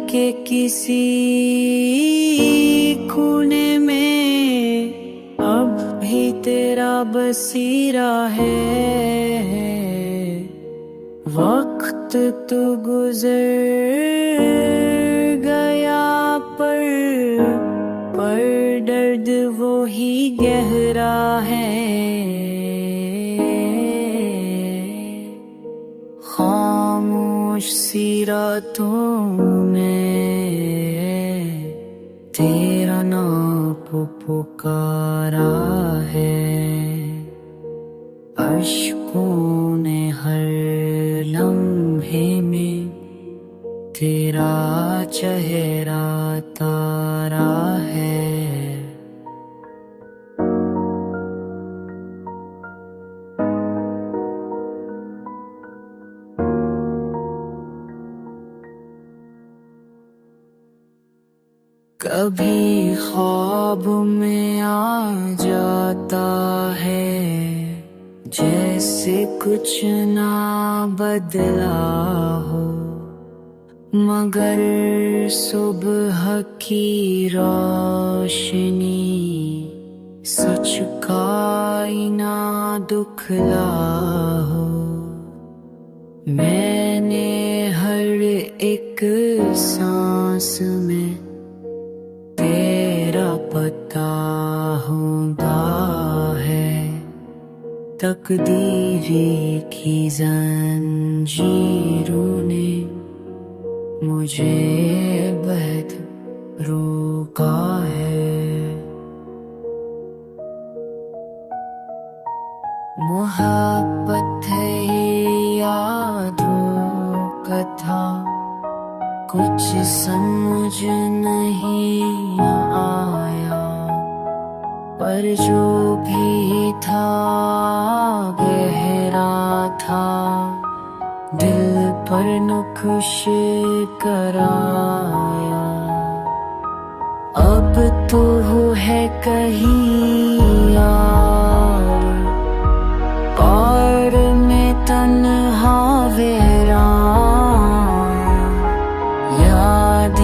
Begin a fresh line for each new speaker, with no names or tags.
के किसी कोने में अब भी तेरा बसीरा है। वक्त तो गुजर गया पर दर्द वो ही गहरा है। खामोश सी रातों में तेरा नाम पुकारा है। अश्कों ने हर लम्हे में तेरा चेहरा तारा है। कभी ख्वाब में आ जाता है जैसे कुछ ना बदला हो, मगर सुबह की रोशनी सच का ना दुखला हो। मैंने हर एक सांस में तेरा पता होता है। तकदीरी की जंजीरों ने मुझे बहद रोका है। मोहब्बत है यादों का था, कुछ समझ नहीं आया, पर जो भी था गहरा था, दिल पर नुक्श कराया। अब तो है कहीं और पार में तन्हा वीरान, याद